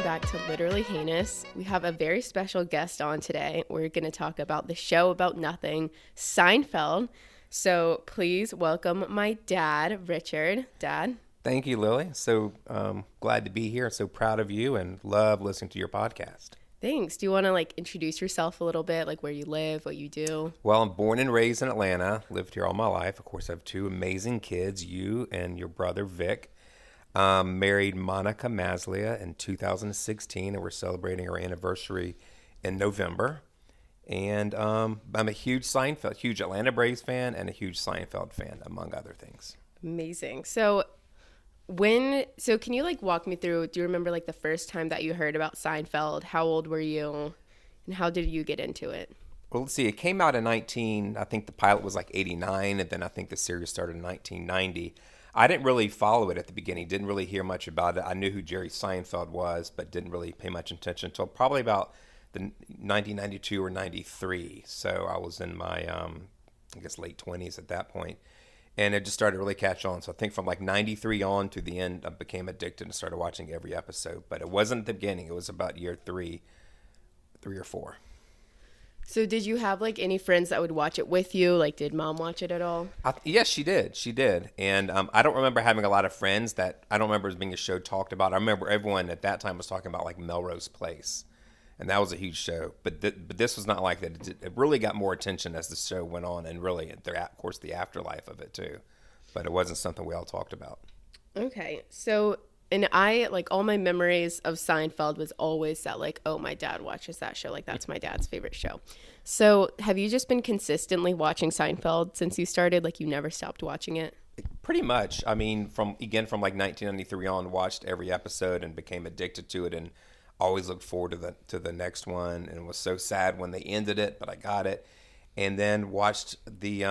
back to Literally Heinous. We have a very special guest on today. We're going to talk about the show about nothing, Seinfeld. So please welcome my dad, Richard. Dad. Thank you, Lily. So glad to be here. So proud of you and love listening to your podcast. Thanks. Do you want to introduce yourself a little bit, like where you live, what you do? Well, I'm born and raised in Atlanta, lived here all my life. Of course, I have two amazing kids, you and your brother, Vic. Married Monica Maslia in 2016, and we're celebrating our anniversary in November. And I'm a huge Atlanta Braves fan and a huge Seinfeld fan, among other things. Amazing. So can you walk me through, do you remember the first time that you heard about Seinfeld? How old were you and how did you get into it? Well, let's see. It came out in I think the pilot was 89, and then I think the series started in 1990. I didn't really follow it at the beginning, didn't really hear much about it. I knew who Jerry Seinfeld was, but didn't really pay much attention until probably about the 1992 or 93. So I was in my, late 20s at that point. And it just started to really catch on. So I think from 93 on to the end, I became addicted and started watching every episode. But it wasn't at the beginning. It was about year three or four. So did you have any friends that would watch it with you? Did mom watch it at all? Yes, she did. She did. And I don't remember having a lot of friends I don't remember it being a show talked about. I remember everyone at that time was talking about Melrose Place. And that was a huge show. But this was not like that. It really got more attention as the show went on, and really, of course, the afterlife of it too. But it wasn't something we all talked about. Okay. So, and I, all my memories of Seinfeld was always that, oh, my dad watches that show. That's my dad's favorite show. So have you just been consistently watching Seinfeld since you started? You never stopped watching it? Pretty much. I mean, from 1993 on, watched every episode and became addicted to it, and always looked forward to the next one, and was so sad when they ended it, but I got it. And then watched the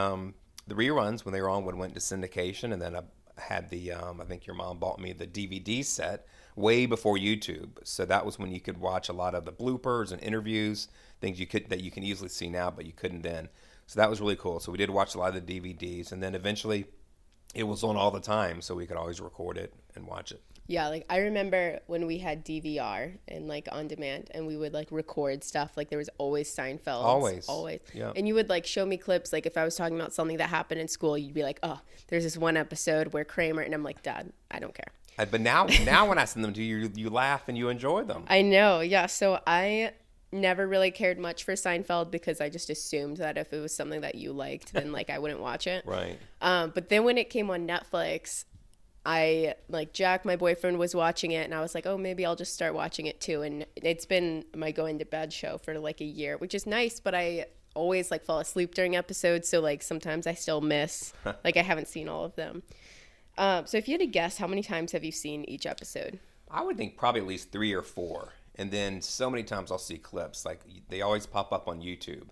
reruns when they were on, when it went to syndication, and then I had I think your mom bought me the DVD set way before YouTube. So that was when you could watch a lot of the bloopers and interviews, things that you can easily see now, but you couldn't then. So that was really cool. So we did watch a lot of the DVDs, and then eventually it was on all the time, so we could always record it and watch it. Yeah, I remember when we had DVR and on demand, and we would record stuff. There was always Seinfeld. Always. Yeah. And you would you show me clips. If I was talking about something that happened in school, you'd be like, "Oh, there's this one episode where Kramer," and I'm like, "Dad, I don't care." But now when I send them to you, you laugh and you enjoy them. I know. Yeah. So I never really cared much for Seinfeld because I just assumed that if it was something that you liked, then I wouldn't watch it. Right. But then when it came on Netflix, I Jack, my boyfriend, was watching it, and I was like, oh, maybe I'll just start watching it too. And it's been my going to bed show for a year, which is nice, but I always fall asleep during episodes. So sometimes I still miss, I haven't seen all of them. So if you had to guess, how many times have you seen each episode? I would think probably at least 3 or 4. And then so many times I'll see clips, they always pop up on YouTube.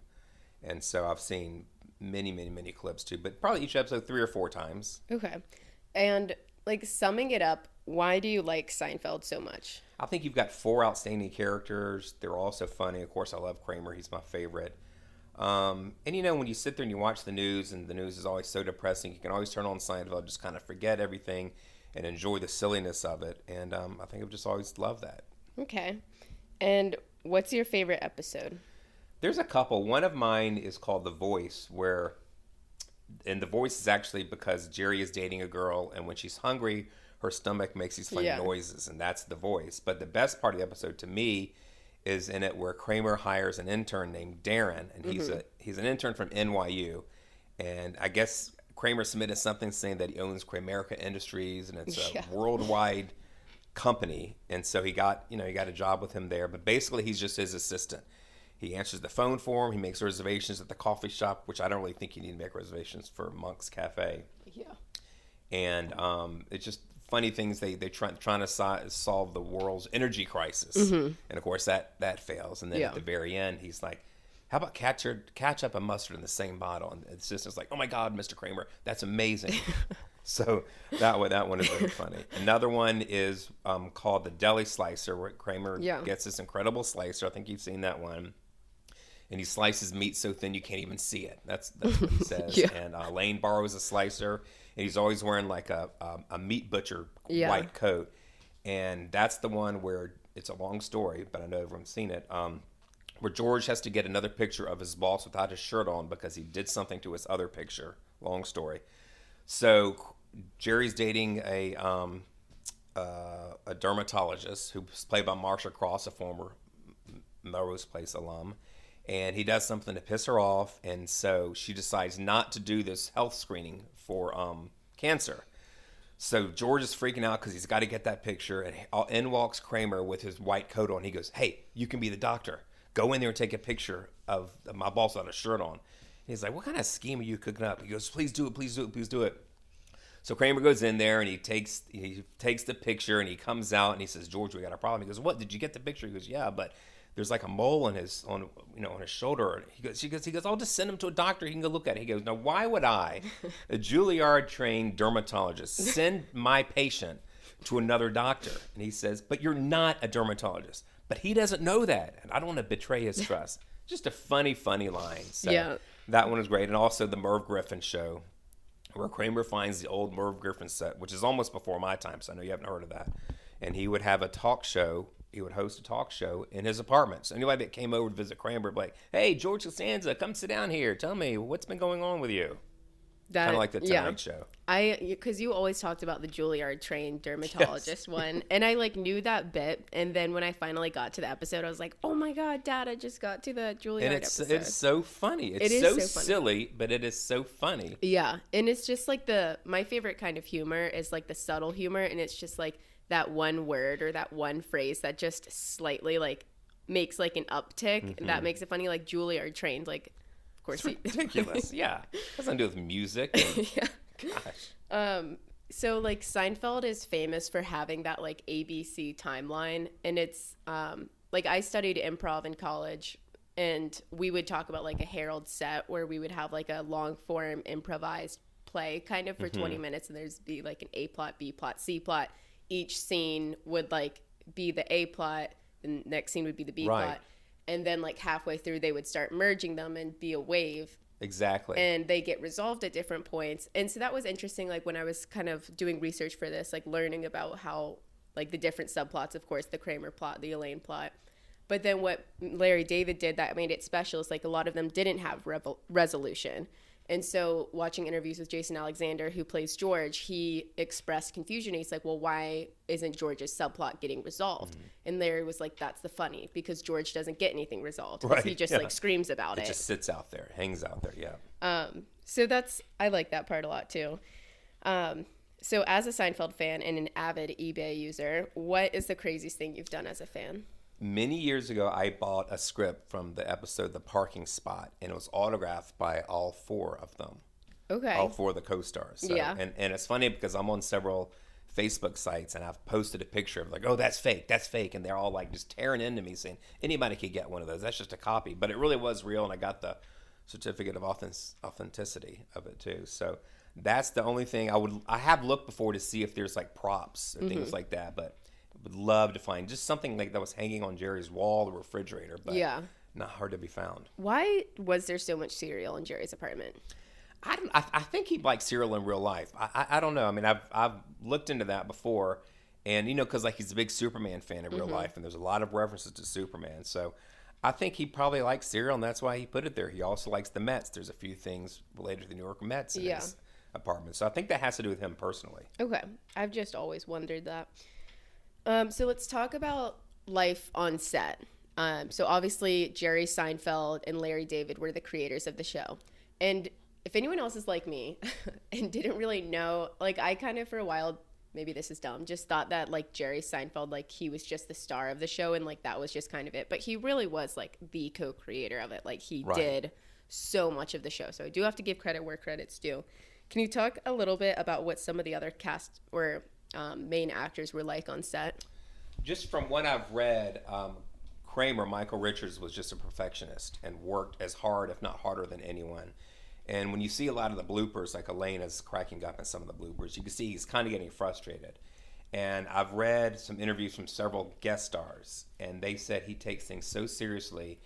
And so I've seen many, many, many clips too, but probably each episode 3 or 4 times. Okay. And summing it up, why do you like Seinfeld so much? I think you've got 4 outstanding characters. They're all so funny. Of course, I love Kramer. He's my favorite. And when you sit there and you watch the news, and the news is always so depressing, you can always turn on Seinfeld, just kind of forget everything and enjoy the silliness of it. And I think I've just always loved that. Okay. And what's your favorite episode? There's a couple. One of mine is called The Voice, and The Voice is actually because Jerry is dating a girl, and when she's hungry, her stomach makes these funny noises, and that's The Voice. But the best part of the episode to me is in it where Kramer hires an intern named Darren, and he's an intern from NYU, and I guess Kramer submitted something saying that he owns Kramerica Industries, and it's a worldwide company, and so he got a job with him there. But basically, he's just his assistant. He answers the phone for him. He makes reservations at the coffee shop, which I don't really think you need to make reservations for Monk's Cafe. Yeah. And it's just funny things. They trying to solve the world's energy crisis, and of course that fails. And then at the very end, he's like, "How about ketchup and mustard in the same bottle?" And it's like, "Oh my God, Mr. Kramer, that's amazing." So that one is really funny. Another one is called the Deli Slicer, where Kramer gets this incredible slicer. I think you've seen that one. And he slices meat so thin you can't even see it. That's what he says. And Lane borrows a slicer, and he's always wearing a meat butcher white coat. And that's the one where it's a long story, but I know everyone's seen it. Where George has to get another picture of his boss without his shirt on because he did something to his other picture. Long story. So Jerry's dating a dermatologist who's played by Marsha Cross, a former Melrose Place alum, and he does something to piss her off, and so she decides not to do this health screening for cancer. So George is freaking out because he's got to get that picture, and in walks Kramer with his white coat on. He goes, "Hey, you can be the doctor. Go in there and take a picture of my boss without a shirt on." And he's like, "What kind of scheme are you cooking up?" He goes, "Please do it, please do it, please do it." So Kramer goes in there and he takes the picture and he comes out and he says, "George, we got a problem." He goes, "What? Did you get the picture?" He goes, "Yeah, but there's like a mole on his shoulder." He goes, "I'll just send him to a doctor. He can go look at it." He goes, "Now, why would I, a Juilliard trained dermatologist, send my patient to another doctor?" And he says, "But you're not a dermatologist." But he doesn't know that, and I don't want to betray his trust. Just a funny line. So yeah, that one was great, and also the Merv Griffin show, where Kramer finds the old Merv Griffin set, which is almost before my time, so I know you haven't heard of that. And he would have a talk show. He would host a talk show in his apartment. So anybody that came over to visit Kramer would be like, "Hey, George Costanza, come sit down here. Tell me, what's been going on with you?" Kind of like the Tonight Show. Because you always talked about the Juilliard trained dermatologist one, and I like knew that bit, and then when I finally got to the episode, I was like, "Oh my god, Dad, I just got to the Juilliard episode." It's so funny. It's so silly, but it is so funny. Yeah, and it's just like my favorite kind of humor is like the subtle humor, and it's just like that one word or that one phrase that just slightly like makes like an uptick, and that makes it funny. Like Juilliard trained, like. Course it's ridiculous. Yeah, it has nothing to do with music. Yeah. Gosh. So like Seinfeld is famous for having that like ABC timeline, and it's like I studied improv in college, and we would talk about like a Herald set where we would have like a long form improvised play kind of for 20 minutes, and there's be like an A plot, B plot, C plot. Each scene would like be the A plot, the next scene would be the B plot. And then like halfway through, they would start merging them and be a wave. Exactly. And they get resolved at different points. And so that was interesting. Like when I was kind of doing research for this, like learning about how like the different subplots, of course, the Kramer plot, the Elaine plot. But then what Larry David did that made it special is like a lot of them didn't have resolution. And so watching interviews with Jason Alexander, who plays George, he expressed confusion. He's like, well, why isn't George's subplot getting resolved? And Larry was like, that's the funny, because George doesn't get anything resolved. Right. He just like screams about it. It just sits out there, hangs out there, yeah. So I like that part a lot too. So as a Seinfeld fan and an avid eBay user, what is the craziest thing you've done as a fan? Many years ago, I bought a script from the episode The Parking Spot, and it was autographed by all four of them. Okay. All four of the co-stars. So, yeah. And it's funny because I'm on several Facebook sites, and I've posted a picture of like, "Oh, that's fake, and they're all like just tearing into me saying, anybody could get one of those. That's just a copy. But it really was real, and I got the certificate of authenticity of it too. So that's the only thing I have looked before to see if there's like props or things like that, but would love to find just something like that was hanging on Jerry's wall, the refrigerator, but not hard to be found. Why was there so much cereal in Jerry's apartment? I think he liked cereal in real life. I don't know. I mean, I've looked into that before, and because like he's a big Superman fan in real life, and there's a lot of references to Superman. So I think he probably likes cereal, and that's why he put it there. He also likes the Mets. There's a few things related to the New York Mets in his apartment. So I think that has to do with him personally. Okay. I've just always wondered that. So let's talk about life on set. So obviously Jerry Seinfeld and Larry David were the creators of the show. And if anyone else is like me and didn't really know, like I kind of for a while, maybe this is dumb, just thought that like Jerry Seinfeld, like he was just the star of the show and like that was just kind of it. But he really was like the co-creator of it. Like he did so much of the show. So I do have to give credit where credit's due. Can you talk a little bit about what some of the other cast or main actors were like on set? Just from what I've read, Kramer, Michael Richards, was just a perfectionist and worked as hard, if not harder, than anyone. And when you see a lot of the bloopers, like Elena's cracking up in some of the bloopers, you can see he's kind of getting frustrated. And I've read some interviews from several guest stars, and they said he takes things so seriously.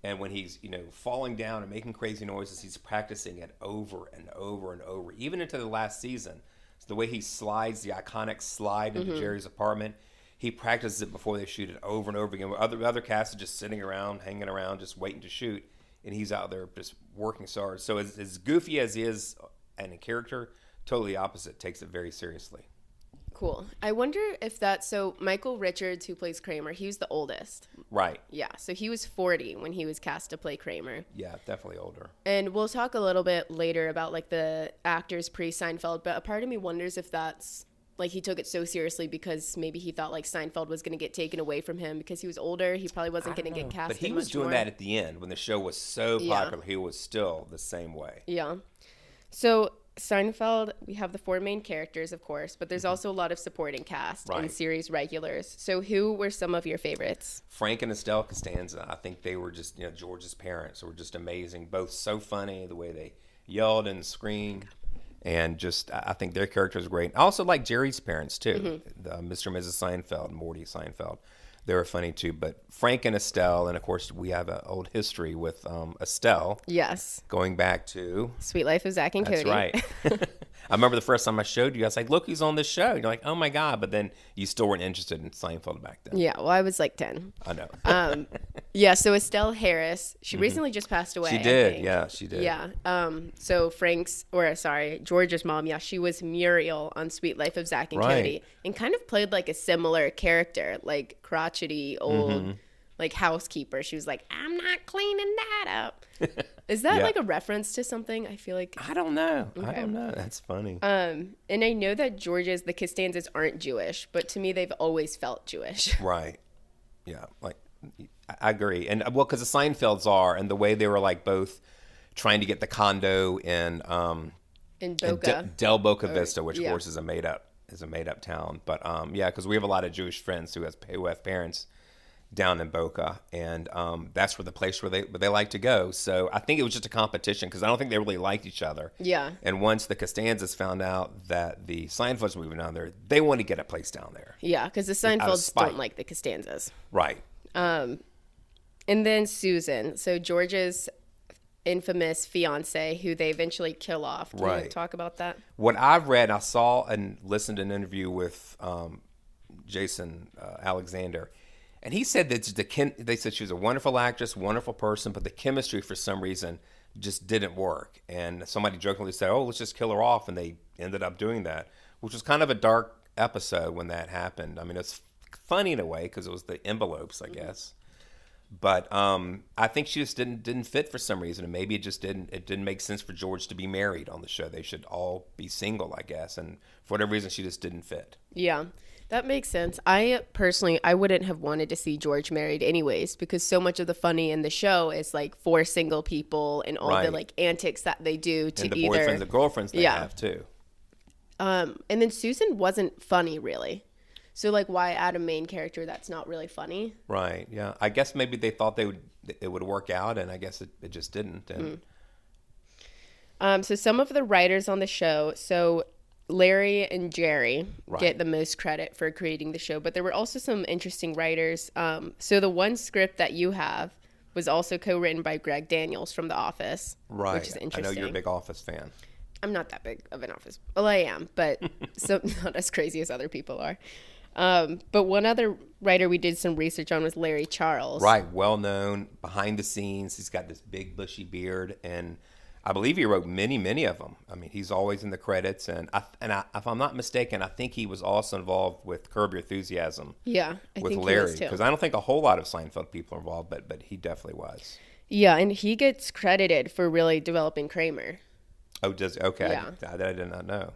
And when he's, falling down and making crazy noises, he's practicing it over and over and over, even into the last season. So the way he slides, the iconic slide into Jerry's apartment, he practices it before they shoot it over and over again. Other cast are just sitting around, hanging around, just waiting to shoot, and he's out there just working so hard. So as goofy as he is and a character, totally opposite, takes it very seriously. Cool. I wonder if that's so. Michael Richards, who plays Kramer, he was the oldest. Right. Yeah. So he was 40 when he was cast to play Kramer. Yeah, definitely older. And we'll talk a little bit later about like the actors pre-Seinfeld, but a part of me wonders if that's like he took it so seriously because maybe he thought like Seinfeld was going to get taken away from him because he was older. He probably wasn't going to get cast. But he was doing that at the end when the show was so popular. He was still the same way. Yeah. So Seinfeld, we have the 4 main characters, of course, but there's also a lot of supporting cast and series regulars. So who were some of your favorites? Frank and Estelle Costanza. I think they were just, George's parents were just amazing. Both so funny, the way they yelled and screamed. And just, I think their characters were great. I also like Jerry's parents, too. Mr. and Mrs. Seinfeld, Morty Seinfeld. They were funny, too. But Frank and Estelle, and, of course, we have an old history with Estelle. Yes. Going back to... Sweet Life of Zach and Cody. That's right. I remember the first time I showed you, I was like, look, he's on this show. You're like, oh, my God. But then you still weren't interested in Seinfeld back then. Yeah, well, I was like 10. I know. Yeah, so Estelle Harris, she recently just passed away. She did. Yeah, she did. Yeah. So George's mom, she was Muriel on Sweet Life of Zach and Cody and kind of played like a similar character, like crotchety old like housekeeper. She was like, I'm not cleaning that up. Is that like a reference to something? I feel like I don't know. Okay. I don't know. That's funny. And I know that the Costanzas aren't Jewish, but to me they've always felt Jewish. Right. Yeah. Like I agree. And well, because the Seinfelds are, and the way they were like both trying to get the condo in Boca. Del Boca Vista, which of course is a made up town. But because we have a lot of Jewish friends who have parents down in Boca, and that's where the place where they like to go. So I think it was just a competition because I don't think they really liked each other. Yeah. And once the Costanzas found out that the Seinfelds were moving down there, they wanted to get a place down there. Yeah, because the Seinfelds don't like the Costanzas. Right. And then Susan, so George's infamous fiance, who they eventually kill off. Can you talk about that? What I've read, I saw and listened to an interview with Jason Alexander. And he said that they said she was a wonderful actress, wonderful person, but the chemistry for some reason just didn't work. And somebody jokingly said, "Oh, let's just kill her off," and they ended up doing that, which was kind of a dark episode when that happened. I mean, it's funny in a way because it was the envelopes, I guess. But I think she just didn't fit for some reason, and maybe it didn't make sense for George to be married on the show. They should all be single, I guess, and for whatever reason, she just didn't fit. Yeah. That makes sense. I wouldn't have wanted to see George married anyways, because so much of the funny in the show is like 4 single people and all the like antics that they do to and the either boyfriends and girlfriends they have too. And then Susan wasn't funny really. So like why add a main character that's not really funny? Right. Yeah. I guess maybe they thought it would work out, and I guess it just didn't. And so some of the writers on the show, so Larry and Jerry get the most credit for creating the show, but there were also some interesting writers. So the one script that you have was also co-written by Greg Daniels from The Office, which is interesting. I know you're a big Office fan. I'm not that big of an Office. Well, I am, but so not as crazy as other people are. But one other writer we did some research on was Larry Charles. Right, well known, behind the scenes. He's got this big bushy beard, and I believe he wrote many of them. I mean, he's always in the credits, and if I'm not mistaken, I think he was also involved with Curb Your Enthusiasm. Yeah, I with think Larry, he was too. because I don't think a whole lot of Seinfeld people are involved, but he definitely was. Yeah, and he gets credited for really developing Kramer. Oh, does okay? Yeah. I did not know.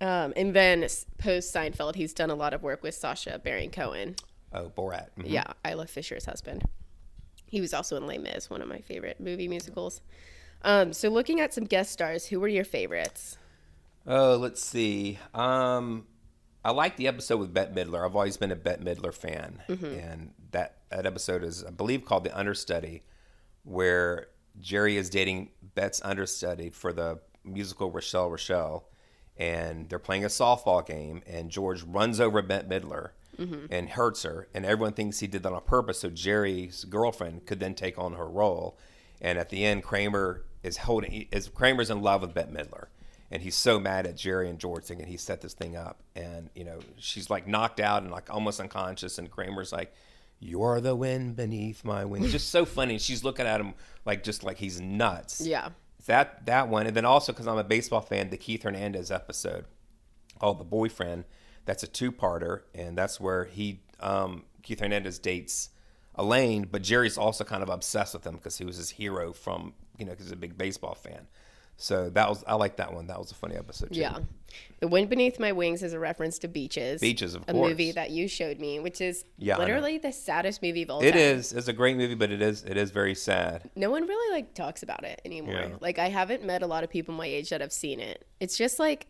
And then post Seinfeld, he's done a lot of work with Sacha Baron Cohen. Oh, Borat. Mm-hmm. Yeah, Isla Fisher's husband. He was also in Les Mis, one of my favorite movie musicals. So looking at some guest stars, who were your favorites? Oh, let's see. I like the episode with Bette Midler. I've always been a Bette Midler fan. And that episode is, I believe, called The Understudy, where Jerry is dating Bette's understudy for the musical Rochelle. And they're playing a softball game, and George runs over Bette Midler and hurts her. And everyone thinks he did that on purpose so Jerry's girlfriend could then take on her role. And at the end, Kramer's in love with Bette Midler. and he's so mad at Jerry and George thinking he set this thing up, and she's like knocked out and like almost unconscious, and Kramer's like, "You're the wind beneath my wings." Just so funny. She's looking at him like just like he's nuts. Yeah. That one, and then also because I'm a baseball fan, the Keith Hernandez episode, The Boyfriend. That's a 2-parter, and that's where Keith Hernandez dates Elaine, but Jerry's also kind of obsessed with him because he was his hero from because he's a big baseball fan. So I like that one. That was a funny episode too. Yeah. The Wind Beneath My Wings is a reference to Beaches. Beaches, of course. A movie that you showed me, which is literally the saddest movie of all time. It is. It's a great movie, but it is very sad. No one really like talks about it anymore. Yeah. Like I haven't met a lot of people my age that have seen it. It's just like,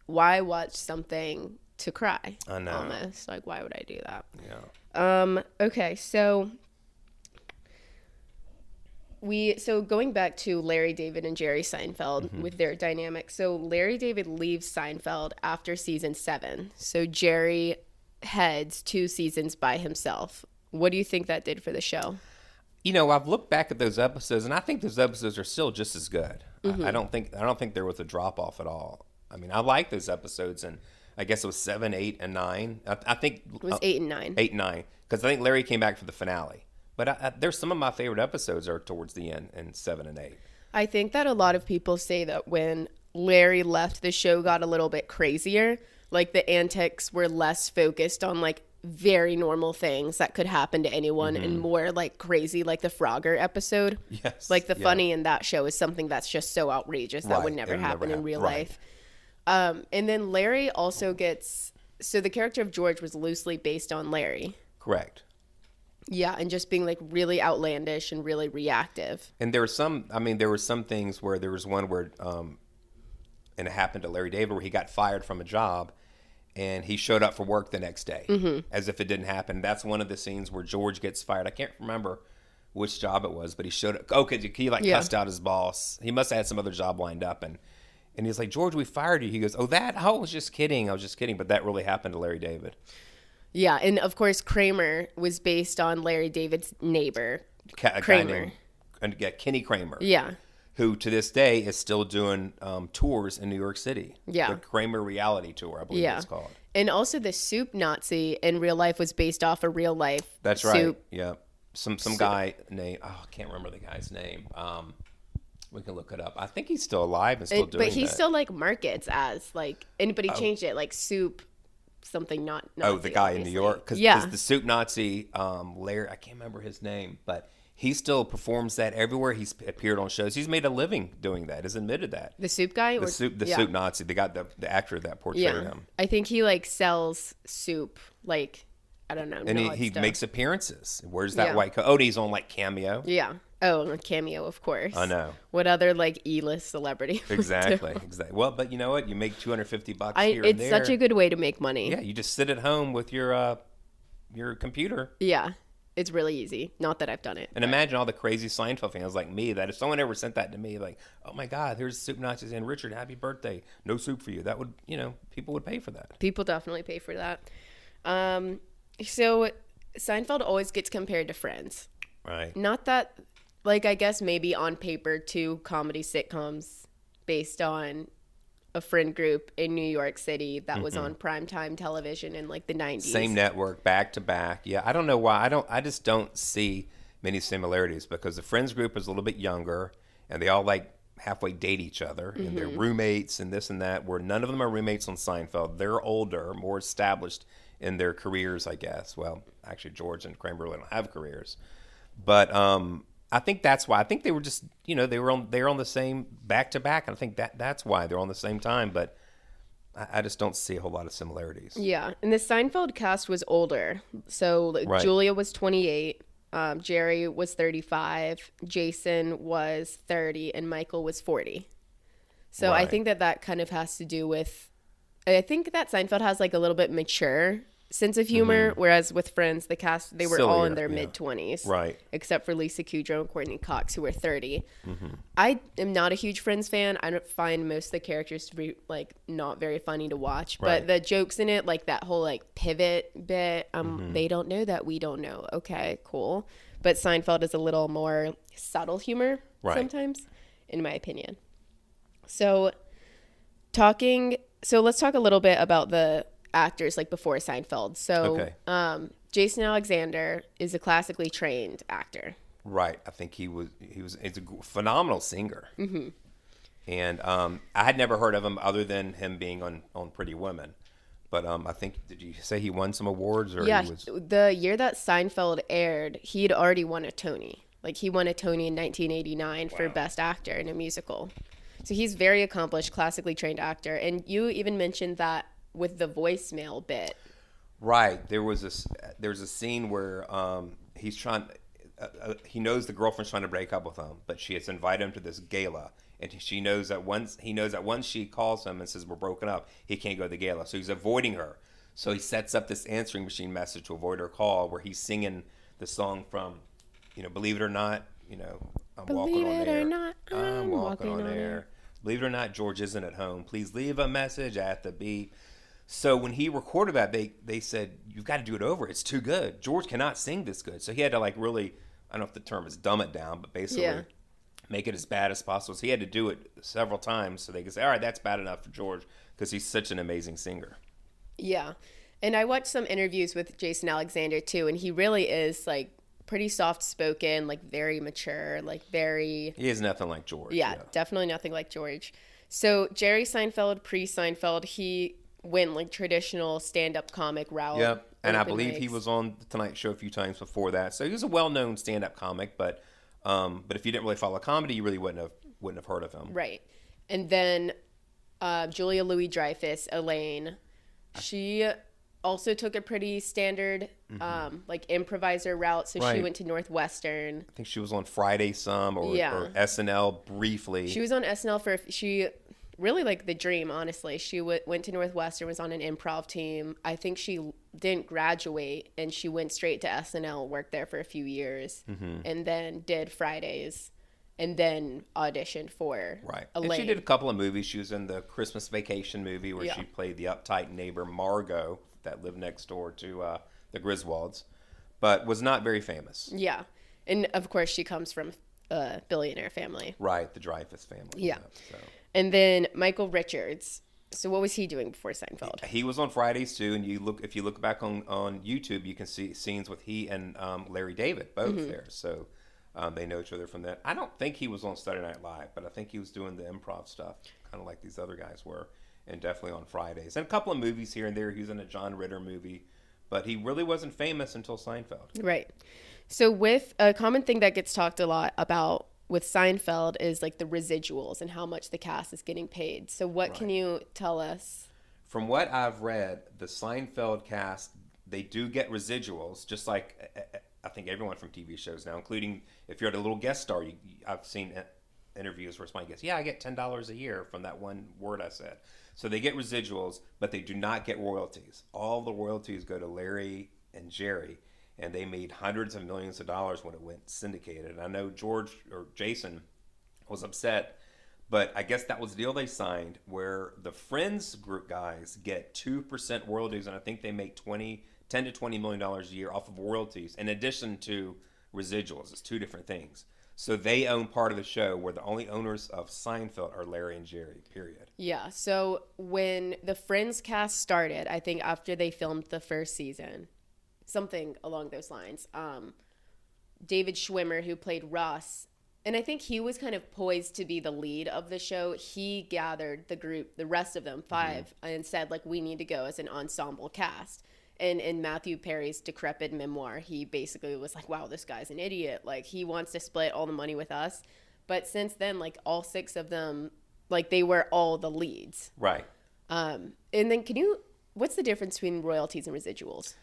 why watch something to cry? I know. Almost. Like, why would I do that? Yeah. Okay, so going back to Larry David and Jerry Seinfeld with their dynamic. So Larry David leaves Seinfeld after season 7. So Jerry heads 2 seasons by himself. What do you think that did for the show? I've looked back at those episodes, and I think those episodes are still just as good. I don't think there was a drop off at all. I mean, I like those episodes, and I guess it was 7, 8, and 9. I think it was 8 and 9. 8 and 9, because I think Larry came back for the finale. But there's some of my favorite episodes are towards the end in 7 and 8. I think that a lot of people say that when Larry left, the show got a little bit crazier. Like the antics were less focused on like very normal things that could happen to anyone and more like crazy, like the Frogger episode. Yes. Like the funny in that show is something that's just so outrageous that would never happen in real life. And then Larry also so the character of George was loosely based on Larry. Correct. Yeah, and just being like really outlandish and really reactive. And there were some things where there was one where, and it happened to Larry David, where he got fired from a job, and he showed up for work the next day as if it didn't happen. That's one of the scenes where George gets fired. I can't remember which job it was, but he showed up. Oh, because he cussed out his boss. He must have had some other job lined up, and he's like, "George, we fired you." He goes, I was just kidding. But that really happened to Larry David. Yeah, and of course Kramer was based on Larry David's neighbor, Kramer. Kenny Kramer. Yeah. Who to this day is still doing tours in New York City. Yeah. The Kramer Reality Tour, I believe it's called. And also the Soup Nazi in real life was based off a real life That's soup. right. Yeah. Some guy named, I can't remember the guy's name. We can look it up. I think he's still alive and still doing it. But he still like markets as like, anybody changed it like soup. Something not Nazi, the guy obviously. in New York, because the Soup Nazi, Larry, I can't remember his name, but he still performs that everywhere. He's appeared on shows. He's made a living doing that. Has admitted that. The soup guy, Soup Nazi. They got the actor that portrayed him. I think he like sells soup, like I don't know, and he makes appearances. Where's that white coat? Oh, he's on like Cameo. Yeah. Oh, a Cameo, of course. I know. What other like E-list celebrity? Exactly. Well, but you know what? You make $250 here and there. It's such a good way to make money. Yeah, you just sit at home with your computer. Yeah, it's really easy. Not that I've done it. And imagine all the crazy Seinfeld fans like me that if someone ever sent that to me, like, oh my God, here's Soup Nazis and Richard, happy birthday. No soup for you. That would, people would pay for that. People definitely pay for that. So Seinfeld always gets compared to Friends. Right. Not that, like, I guess maybe on paper, 2 comedy sitcoms based on a friend group in New York City that was on primetime television in like the 90s. Same network, back to back. Yeah, I don't know why. I just don't see many similarities because the Friends group is a little bit younger and they all like halfway date each other and they're roommates and this and that, where none of them are roommates on Seinfeld. They're older, more established in their careers, I guess. Well, actually, George and Kramer really don't have careers. But I think that's why. I think they were just, they were on the same back to back. And I think that's why they're on the same time. But I just don't see a whole lot of similarities. Yeah. And the Seinfeld cast was older. So Julia was 28. Jerry was 35. Jason was 30. And Michael was 40. So I think that kind of has to do with, I think that Seinfeld has like a little bit mature sense of humor, whereas with Friends, the cast, they were all in their mid-20s. Right. Except for Lisa Kudrow and Courtney Cox, who were 30. I am not a huge Friends fan. I don't find most of the characters to be, like, not very funny to watch. But the jokes in it, like that whole, like, pivot bit, they don't know that we don't know. Okay, cool. But Seinfeld is a little more subtle humor sometimes, in my opinion. So So let's talk a little bit about the actors like before Seinfeld. So Okay. Jason Alexander is a classically trained actor. Right. I think he's a phenomenal singer. And I had never heard of him other than him being on Pretty Women. But I think, did you say he won some awards? Or Yeah, he was... the year that Seinfeld aired, he'd already won a Tony. Like he won a Tony in 1989 for Best Actor in a musical. So he's very accomplished, classically trained actor. And you even mentioned that with the voicemail bit. Right. There's a scene where he's trying. He knows the girlfriend's trying to break up with him, but she has invited him to this gala, and he knows that once she calls him and says we're broken up, he can't go to the gala, so he's avoiding her. So he sets up this answering machine message to avoid her call, where he's singing the song from, Believe It or Not, I'm walking on air. Believe it or not, I'm walking on air. Believe it or not, George isn't at home. Please leave a message at the beep. So when he recorded that, they said, you've got to do it over. It's too good. George cannot sing this good. So he had to really, I don't know if the term is dumb it down, but basically make it as bad as possible. So he had to do it several times so they could say, all right, that's bad enough for George, because he's such an amazing singer. Yeah. And I watched some interviews with Jason Alexander too, and he really is like pretty soft spoken, like very mature, like very... He is nothing like George. Yeah, definitely nothing like George. So Jerry Seinfeld, pre-Seinfeld, he went like traditional stand-up comic route. Yep. And I believe mics. he was on the Tonight Show a few times before that. So he was a well-known stand-up comic, but if you didn't really follow comedy, you really wouldn't have heard of him. Right. And then Julia Louis-Dreyfus, Elaine, she also took a pretty standard like improviser route. So she went to Northwestern. I think she was on Friday some or SNL briefly. She was on SNL she really like the dream, honestly. She went to Northwestern, was on an improv team. I think she didn't graduate, and she went straight to SNL, worked there for a few years, and then did Fridays, and then auditioned for Elaine. And she did a couple of movies. She was in the Christmas Vacation movie where she played the uptight neighbor Margot that lived next door to the Griswolds, but was not very famous. Yeah. And of course she comes from a billionaire family. Right, the Dreyfus family. Yeah. So. And then Michael Richards. So what was he doing before Seinfeld? He was on Fridays too, and if you look back on YouTube, you can see scenes with he and Larry David both there. So they know each other from that. I don't think he was on Saturday Night Live, but I think he was doing the improv stuff, kind of like these other guys were, and definitely on Fridays. And a couple of movies here and there. He was in a John Ritter movie, but he really wasn't famous until Seinfeld. Right. So with a common thing that gets talked a lot about with Seinfeld is like the residuals and how much the cast is getting paid. So what can you tell us? From what I've read, the Seinfeld cast, they do get residuals, just like I think everyone from TV shows now, including if you're at a little guest star. I've seen interviews where somebody goes, yeah, I get $10 a year from that one word I said. So they get residuals, but they do not get royalties. All the royalties go to Larry and Jerry. And they made hundreds of millions of dollars when it went syndicated. And I know Jason was upset, but I guess that was the deal they signed, where the Friends group guys get 2% royalties, and I think they make $10 to $20 million a year off of royalties, in addition to residuals. It's two different things. So they own part of the show, where the only owners of Seinfeld are Larry and Jerry, period. Yeah, so when the Friends cast started, I think after they filmed the first season, something along those lines. David Schwimmer, who played Russ, and I think he was kind of poised to be the lead of the show. He gathered the group, the rest of them, 5, and said, like, we need to go as an ensemble cast. And in Matthew Perry's decrepit memoir, he basically was like, wow, this guy's an idiot. Like, he wants to split all the money with us. But since then, like, all 6 of them, like, they were all the leads. Right. And then what's the difference between royalties and residuals?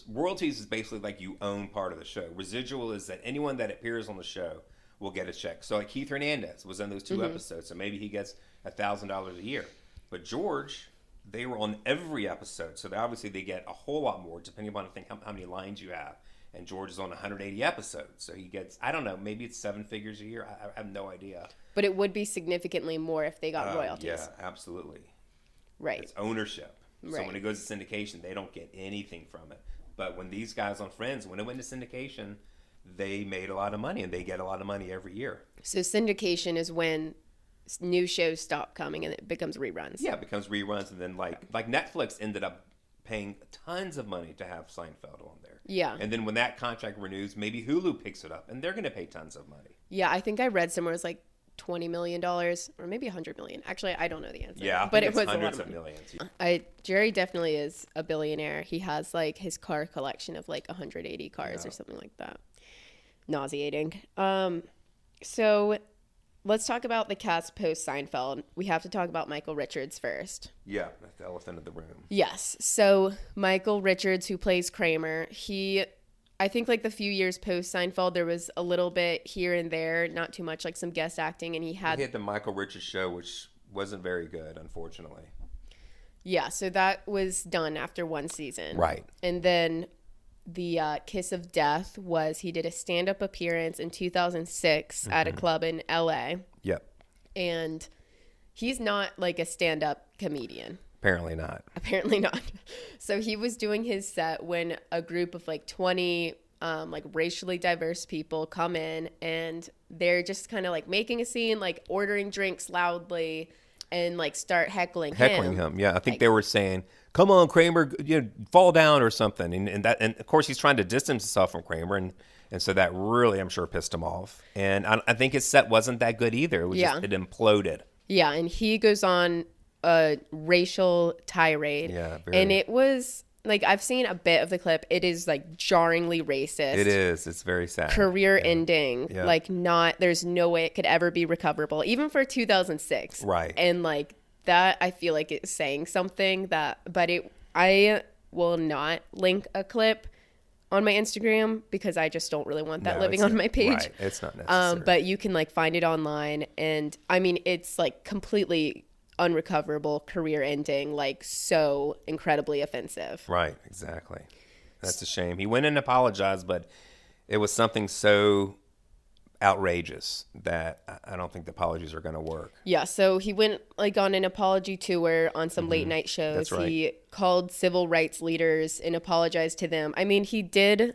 Royalties is basically like you own part of the show. Residual is that anyone that appears on the show will get a check. So like Keith Hernandez was in those 2 episodes, so maybe he gets $1,000 a year. But George, they were on every episode, so obviously they get a whole lot more, depending upon how many lines you have. And George is on 180 episodes, so he gets, I don't know, maybe it's 7 figures a year. I have no idea. But it would be significantly more if they got royalties. Yeah, absolutely. Right. It's ownership. So right. when it goes to syndication, they don't get anything from it. But when these guys on Friends, when it went to syndication, they made a lot of money, and they get a lot of money every year. So syndication is when new shows stop coming and it becomes reruns. Yeah, it becomes reruns, and then like Netflix ended up paying tons of money to have Seinfeld on there. Yeah. And then when that contract renews, maybe Hulu picks it up, and they're going to pay tons of money. Yeah, I think I read somewhere it was like $20 million or maybe $100 million. Actually, I don't know the answer. Yeah, but it was hundreds a lot of millions. Jerry definitely is a billionaire. He has like his car collection of like 180 cars or something like that. Nauseating. So let's talk about the cast post Seinfeld. We have to talk about Michael Richards first. Yeah, that's the elephant in the room. Yes. So Michael Richards, who plays Kramer, I think like the few years post Seinfeld, there was a little bit here and there, not too much, like some guest acting, and he had the Michael Richards show, which wasn't very good, unfortunately. Yeah, so that was done after one season. Right. And then the Kiss of Death was he did a stand-up appearance in 2006 at a club in LA. Yep. And he's not like a stand-up comedian. Apparently not. Apparently not. So he was doing his set when a group of like 20 like racially diverse people come in, and they're just kind of like making a scene, like ordering drinks loudly and like start heckling him. Yeah, I think they were saying, "Come on, Kramer, fall down" or something. And of course he's trying to distance himself from Kramer, and so that really, I'm sure, pissed him off. And I think his set wasn't that good either. It was just, it imploded. Yeah, and he goes on a racial tirade. Yeah, and it was like, I've seen a bit of the clip. It is like jarringly racist. It is. It's very sad. Career ending. Yeah. Like there's no way it could ever be recoverable, even for 2006. Right. And like that, I feel like it's saying something I will not link a clip on my Instagram because I just don't really want that living on my page. Right. It's not necessary. But you can like find it online, and I mean, it's like completely unrecoverable, career ending, like so incredibly offensive. Right, exactly. That's a shame. He went and apologized, but it was something so outrageous that I don't think the apologies are going to work. Yeah, so he went like on an apology tour on some late night shows. That's right. He called civil rights leaders and apologized to them. I mean, he did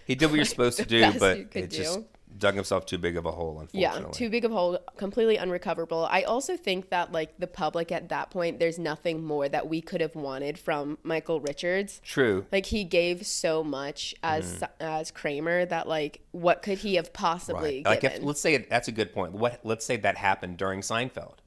what you're supposed to do, but it just dug himself too big of a hole, unfortunately. Yeah, too big of a hole, completely unrecoverable. I also think that like the public at that point, there's nothing more that we could have wanted from Michael Richards. True. Like he gave so much as Kramer that like what could he have possibly given? Like let's say that's a good point. Let's say that happened during Seinfeld.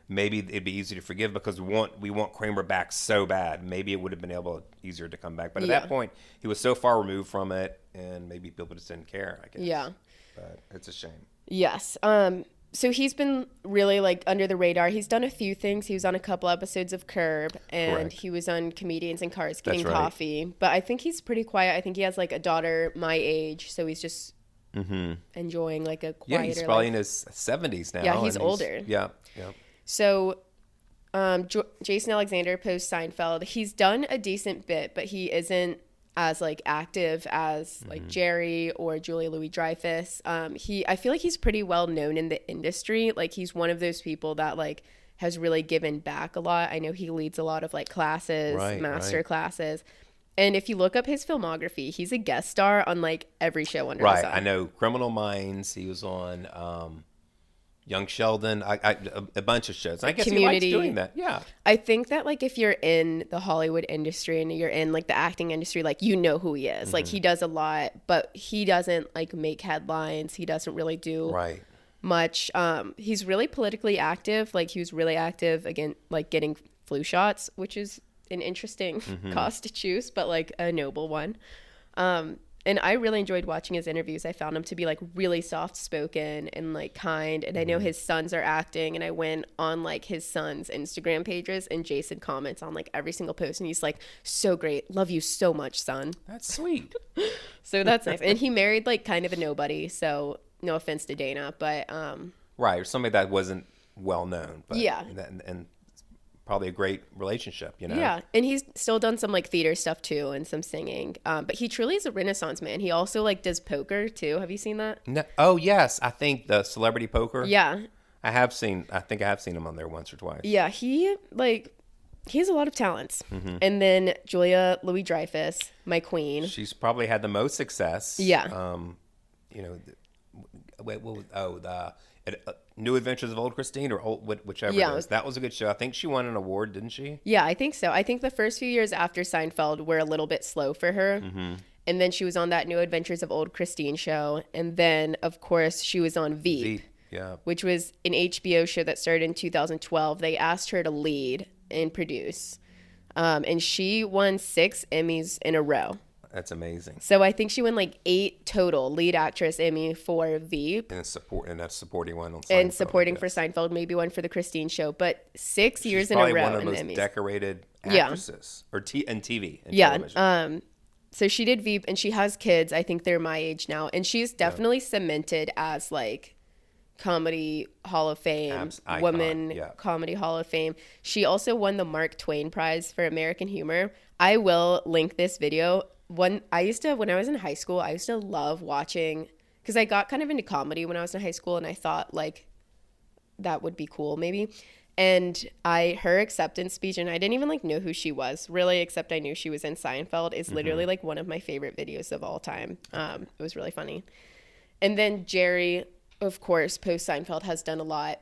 Maybe it'd be easy to forgive because we want Kramer back so bad. Maybe it would have been easier to come back. But at that point, he was so far removed from it, and maybe people just didn't care, I guess. Yeah. But it's a shame. Yes. So he's been really like under the radar. He's done a few things. He was on a couple episodes of Curb, and Correct. he was on Comedians in Cars Getting Coffee. But I think he's pretty quiet. I think he has like a daughter my age, so he's just enjoying like a quieter. Yeah, he's probably in his 70s now. Yeah, he's older. Yeah. So Jason Alexander post Seinfeld. He's done a decent bit, but he isn't as like active as like Jerry or Julia Louis-Dreyfus. I feel like he's pretty well known in the industry. Like he's one of those people that like has really given back a lot. I know he leads a lot of like classes, master classes. And if you look up his filmography, he's a guest star on like every show under the sun. I know Criminal Minds. He was on Young Sheldon, a bunch of shows. I guess Community. He likes doing that. Yeah. I think that like if you're in the Hollywood industry and you're in like the acting industry, like you know who he is. Like he does a lot, but he doesn't like make headlines. He doesn't really do much. He's really politically active. Like he was really active again, like getting flu shots, which is an interesting cause to choose, but like a noble one. And I really enjoyed watching his interviews. I found him to be like really soft spoken and like kind. And I know his sons are acting, and I went on like his sons' Instagram pages, and Jason comments on like every single post, and he's like, "So great, love you so much, son." That's sweet. So that's nice. And he married like kind of a nobody, so no offense to Dana, but right, or somebody that wasn't well known. But, yeah, and probably a great relationship, you know? Yeah, and he's still done some like theater stuff too and some singing. But he truly is a Renaissance man. He also like does poker too. Have you seen that? No. Oh yes, I think the Celebrity Poker. Yeah, I think I have seen him on there once or twice. Yeah, he has a lot of talents. And then Julia Louis-Dreyfus, my queen. She's probably had the most success. Yeah. New Adventures of Old Christine or whichever it is. That was a good show. I think she won an award, didn't she? Yeah, I think so. I think the first few years after Seinfeld were a little bit slow for her. Mm-hmm. And then she was on that New Adventures of Old Christine show. And then, of course, she was on Veep. Yeah. Which was an HBO show that started in 2012. They asked her to lead and produce. And she won 6 Emmys in a row. That's amazing. So I think she won like 8 total lead actress Emmy for Veep. And that's supporting one on Seinfeld. And supporting for Seinfeld, maybe one for the Christine show. But 6 years in a row in Emmys. She's probably one of the most decorated actresses. Or and TV and television. So she did Veep and she has kids. I think they're my age now. And she's definitely cemented as like Comedy Hall of Fame, Woman Comedy Hall of Fame. She also won the Mark Twain Prize for American Humor. I will link this video. When I was in high school, I used to love watching, because I got kind of into comedy when I was in high school, and I thought like that would be cool maybe. And her acceptance speech, and I didn't even like know who she was really, except I knew she was in Seinfeld, is literally like one of my favorite videos of all time. It was really funny. And then Jerry, of course, post Seinfeld has done a lot.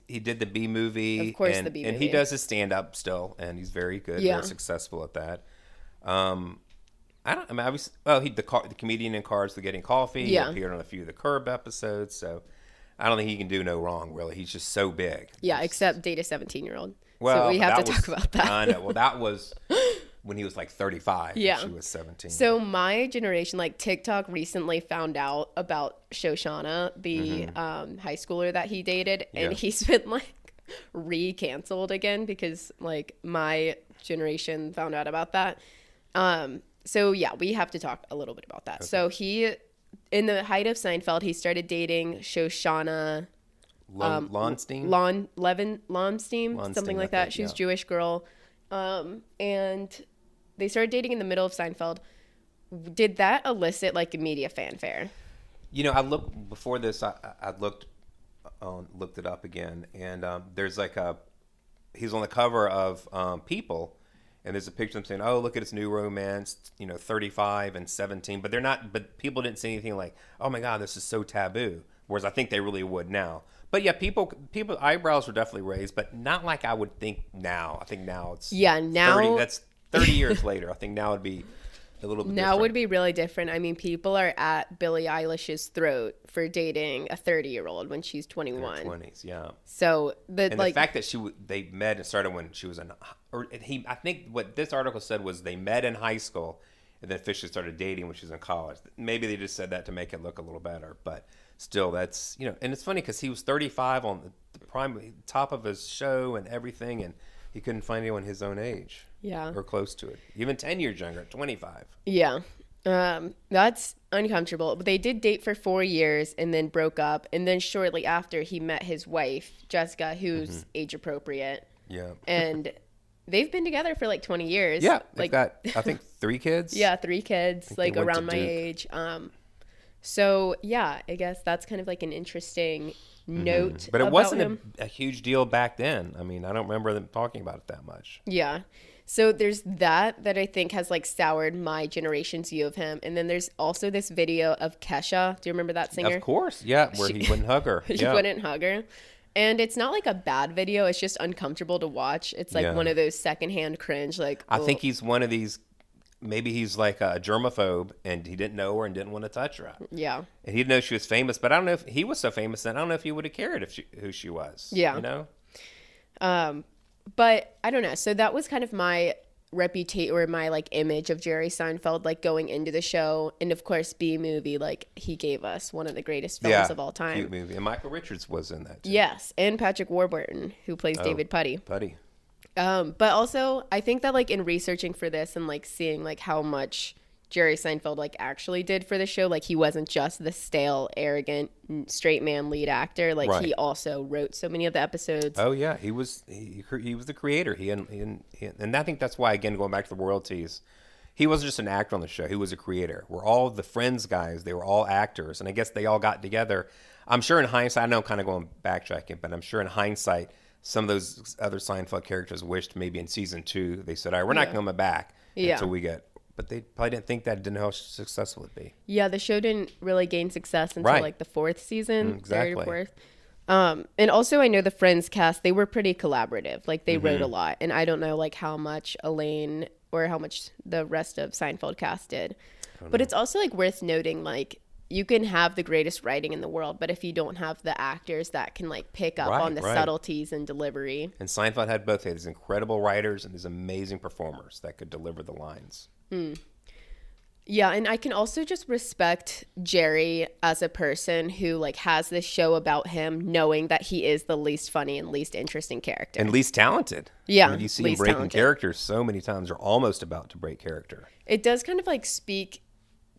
He did the B movie. Of course, the B movie. And he does his stand up still, and he's very good, very successful at that. The comedian in Cars to Getting Coffee. He appeared on a few of the Curb episodes, so I don't think he can do no wrong, really. He's just so big. Yeah, except date a 17-year-old. Well, so we have to talk about that. I know. Well, that was when he was like 35 and she was 17. So my generation, like TikTok recently found out about Shoshana, the high schooler that he dated, and he's been like re-canceled again because like my generation found out about that. So yeah, we have to talk a little bit about that. Okay. So he, in the height of Seinfeld, he started dating Shoshana Lonstein, something like that. She's a Jewish girl. And they started dating in the middle of Seinfeld. Did that elicit like a media fanfare? You know, I looked before this. I looked it up again, and there's like he's on the cover of People, and there's a picture of him saying, "Oh, look at his new romance." 35 and 17, but they're not. But people didn't say anything like, "Oh my God, this is so taboo." Whereas I think they really would now. But yeah, people eyebrows were definitely raised, but not like I would think now. I think now it's now that's 30 years later. I think now it'd be a little bit different. Would be really different. I mean, people are at Billie Eilish's throat for dating a 30-year-old when she's 21. In her 20s, yeah. So the fact that they met and started when she was I think what this article said was they met in high school and then officially started dating when she was in college. Maybe they just said that to make it look a little better, but still, that's and it's funny because he was 35 on the prime top of his show and everything, and he couldn't find anyone his own age. Yeah. Or close to it. Even 10 years younger, 25. Yeah. That's uncomfortable. But they did date for 4 years and then broke up. And then shortly after, he met his wife, Jessica, who's age appropriate. Yeah. And they've been together for like 20 years. Yeah. They've got, I think, 3 kids. Yeah, 3 kids, like around my age. So, yeah, I guess that's kind of like an interesting note. But it wasn't a huge deal back then. I mean, I don't remember them talking about it that much. Yeah. So there's that I think has like soured my generation's view of him. And then there's also this video of Kesha. Do you remember that singer? Of course. Yeah. Where he wouldn't hug her. He wouldn't hug her. And it's not like a bad video. It's just uncomfortable to watch. It's like one of those secondhand cringe. Like I think he's one of these. Maybe he's like a germaphobe and he didn't know her and didn't want to touch her. Yeah. And he didn't know she was famous, but I don't know if he was so famous then. I don't know if he would have cared who she was. Yeah. But I don't know. So that was kind of my reputation or my like image of Jerry Seinfeld, like going into the show. And of course, B movie, like he gave us one of the greatest films of all time. Cute movie. And Michael Richards was in that too. Yes. And Patrick Warburton, who plays David Puddy. But also I think that like in researching for this and like seeing like how much Jerry Seinfeld like actually did for the show, like he wasn't just the stale, arrogant, straight man lead actor. Like he also wrote so many of the episodes. Oh yeah, he was the creator. And I think that's why, again, going back to the royalties, he wasn't just an actor on the show. He was a creator. We're all the Friends guys. They were all actors, and I guess they all got together. I'm sure in hindsight, I know I'm kind of going backtracking, but I'm sure in hindsight, some of those other Seinfeld characters wished maybe in season 2 they said, "All right, we're not coming back until we get." But they probably didn't think that, didn't know how successful it'd be. Yeah, the show didn't really gain success until like the 4th season, exactly. 3rd or 4th. And also I know the Friends cast, they were pretty collaborative. Like they wrote a lot, and I don't know like how much Elaine or how much the rest of Seinfeld cast did. But it's also like worth noting, like you can have the greatest writing in the world, but if you don't have the actors that can like pick up on the subtleties and delivery. And Seinfeld had both. They had these incredible writers and these amazing performers that could deliver the lines. Yeah, and I can also just respect Jerry as a person who like has this show about him, knowing that he is the least funny and least interesting character. And least talented. Yeah, I mean, you see him breaking characters so many times, or almost about to break character. It does kind of like speak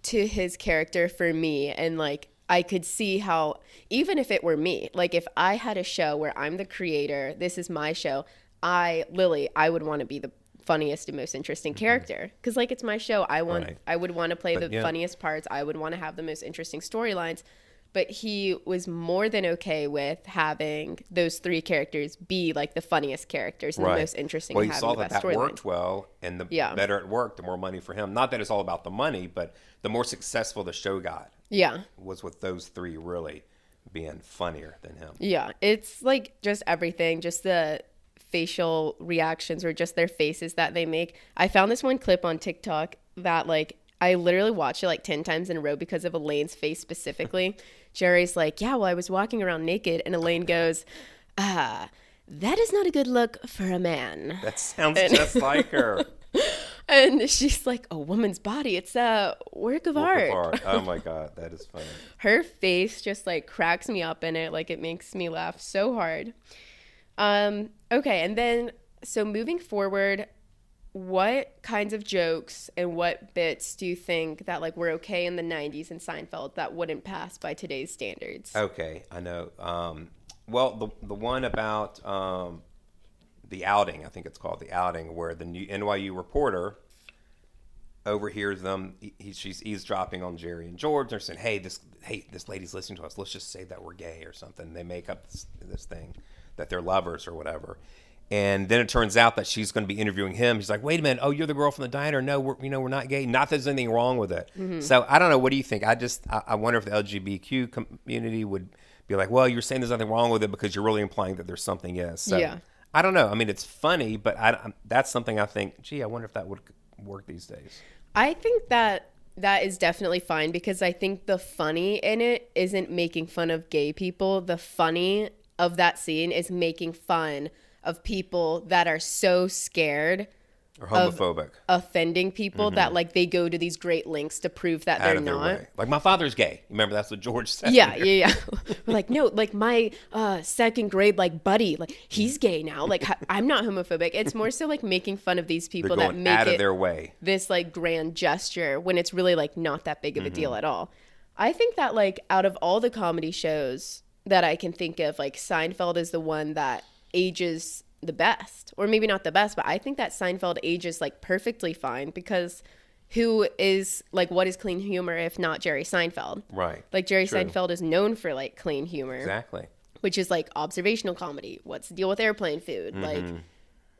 to his character for me, and like I could see how, even if it were me, like if I had a show where I'm the creator, this is my show, I would want to be the funniest and most interesting character, because like it's my show. I would want to play the funniest parts. I would want to have the most interesting storylines. But he was more than okay with having those three characters be like the funniest characters and the most interesting. Well, you saw that worked well, and the better it worked, the more money for him. Not that it's all about the money, but the more successful the show got. Yeah, was with those three really being funnier than him. Yeah, it's like just everything, just the facial reactions or just their faces that they make. I found this one clip on TikTok that like I literally watched it like 10 times in a row because of Elaine's face specifically. Jerry's like, yeah, well, I was walking around naked, and Elaine goes, that is not a good look for a man. That sounds just like her. And she's like, a woman's body, it's a work of art. Oh my God, that is funny. Her face just like cracks me up in it. Like it makes me laugh so hard. Okay, and then, so moving forward, what kinds of jokes and what bits do you think that like were okay in the 90s in Seinfeld that wouldn't pass by today's standards? Okay, I know. Well, the one about the outing, I think it's called the outing, where the new NYU reporter overhears them. She's eavesdropping on Jerry and George. They're saying, hey, this lady's listening to us. Let's just say that we're gay or something. They make up this thing that they're lovers or whatever. And then it turns out that she's going to be interviewing him. He's like, wait a minute. Oh, you're the girl from the diner. No, we're not gay. Not that there's anything wrong with it. So I don't know. What do you think? I wonder if the LGBTQ community would be like, well, you're saying there's nothing wrong with it because you're really implying that there's something. Yes. So, yeah. I don't know. I mean, it's funny, but that's something I think, gee, I wonder if that would work these days. I think that is definitely fine, because I think the funny in it isn't making fun of gay people. The funny of that scene is making fun of people that are so scared or homophobic of offending people that like they go to these great lengths to prove that they're not. Like, my father's gay. Remember, that's what George said. Yeah. We're like, no, like my second grade like buddy, like he's gay now. Like I'm not homophobic. It's more so like making fun of these people that make out of their way this like grand gesture when it's really like not that big of a deal at all. I think that like out of all the comedy shows that I can think of, like Seinfeld is the one that ages the best, or maybe not the best, but I think that Seinfeld ages like perfectly fine, because who is like, what is clean humor if not Jerry Seinfeld? Right. Like Jerry Seinfeld is known for like clean humor. Exactly. Which is like observational comedy. What's the deal with airplane food? Like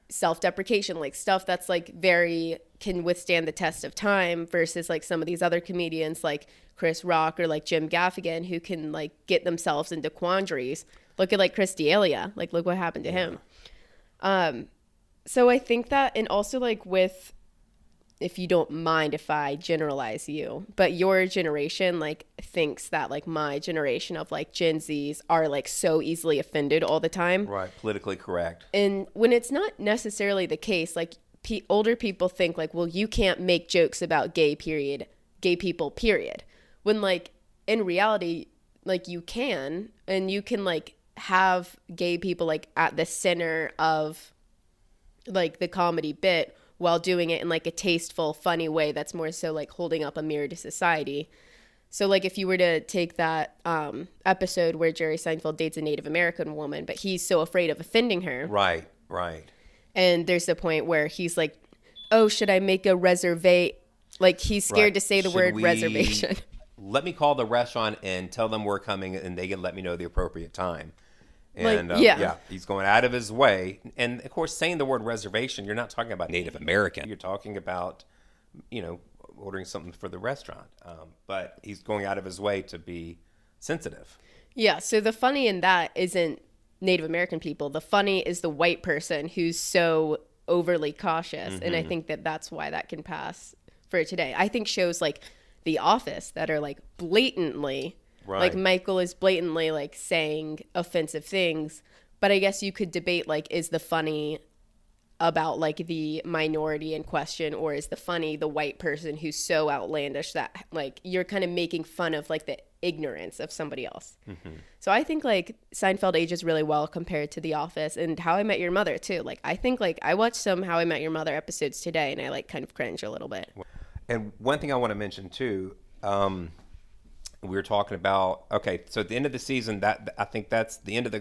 self-deprecation, like stuff that's like very can withstand the test of time, versus like some of these other comedians like Chris Rock or like Jim Gaffigan, who can like get themselves into quandaries. Look at like Chris D'Elia. Like look what happened to him. So I think that, and also like with, if you don't mind if I generalize you, but your generation like thinks that like my generation of like Gen Zs are like so easily offended all the time. Right. Politically correct. And when it's not necessarily the case, like older people think like, well, you can't make jokes about gay people, period. When like in reality, like you can, and you can like have gay people like at the center of like the comedy bit while doing it in like a tasteful, funny way that's more so like holding up a mirror to society. So like if you were to take that episode where Jerry Seinfeld dates a Native American woman, but he's so afraid of offending her. Right. And there's the point where he's like, oh, should I make a reservation? Like he's scared to say the word reservation. Let me call the restaurant and tell them we're coming, and they can let me know the appropriate time. And like, he's going out of his way. And of course, saying the word reservation, you're not talking about Native American. You're talking about, ordering something for the restaurant. But he's going out of his way to be sensitive. Yeah, so the funny in that isn't Native American people. The funny is the white person who's so overly cautious. And I think that that's why that can pass for today. I think shows like The Office that are like blatantly, like Michael is blatantly like saying offensive things. But I guess you could debate like, is the funny about like the minority in question, or is the funny the white person who's so outlandish that like you're kind of making fun of like the ignorance of somebody else. So I think like Seinfeld ages really well compared to The Office, and How I Met Your Mother too. Like I think like I watched some How I Met Your Mother episodes today and I like kind of cringe a little bit. And one thing I want to mention too, we were talking about, okay, so at the end of the season, that I think that's the end of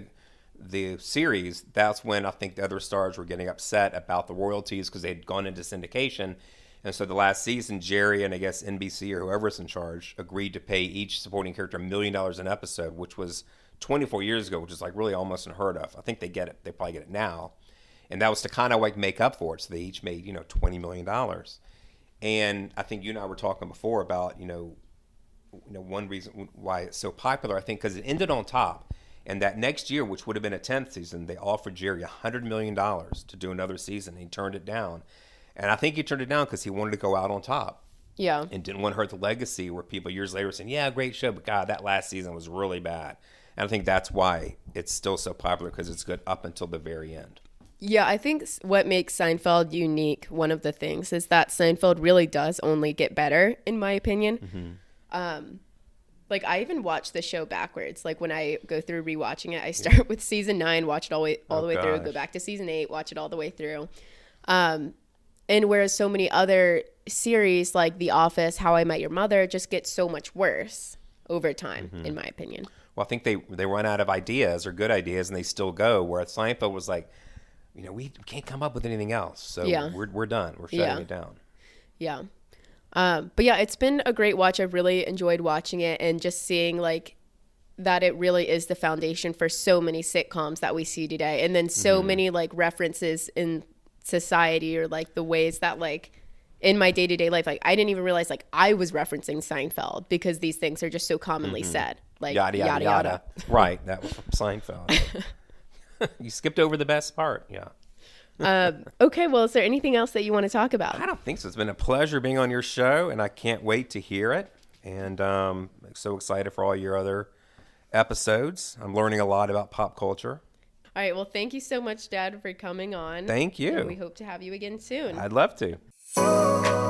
the series. That's when I think the other stars were getting upset about the royalties because they'd gone into syndication. And so the last season, Jerry and I guess NBC or whoever's in charge agreed to pay each supporting character $1 million an episode, which was 24 years ago, which is like really almost unheard of. I think they get it. They probably get it now. And that was to kind of like make up for it. So they each made, $20 million. And I think you and I were talking before about, one reason why it's so popular, I think, because it ended on top. And that next year, which would have been a 10th season, they offered Jerry $100 million to do another season. He turned it down. And I think he turned it down because he wanted to go out on top. Yeah. And didn't want to hurt the legacy where people years later saying, yeah, great show, but God, that last season was really bad. And I think that's why it's still so popular, because it's good up until the very end. Yeah, I think what makes Seinfeld unique, one of the things, is that Seinfeld really does only get better, in my opinion. Like, I even watch the show backwards. Like, when I go through rewatching it, I start with season 9, watch it all the way through, go back to season 8, watch it all the way through. And whereas so many other series like The Office, How I Met Your Mother just get so much worse over time, in my opinion. Well, I think they run out of ideas or good ideas, and they still go, where Seinfeld was like, we can't come up with anything else. So we're done. We're shutting it down. Yeah. But yeah, it's been a great watch. I've really enjoyed watching it and just seeing like that it really is the foundation for so many sitcoms that we see today. And then so many like references in society, or like the ways that like in my day-to-day life, like I didn't even realize like I was referencing Seinfeld because these things are just so commonly said. Like yada, yada, yada. Right. That was from Seinfeld. You skipped over the best part. Yeah. Okay, well, is there anything else that you want to talk about? I don't think so. It's been a pleasure being on your show, and I can't wait to hear it. And I'm so excited for all your other episodes. I'm learning a lot about pop culture. All right, well, thank you so much, Dad, for coming on. Thank you. And we hope to have you again soon. I'd love to.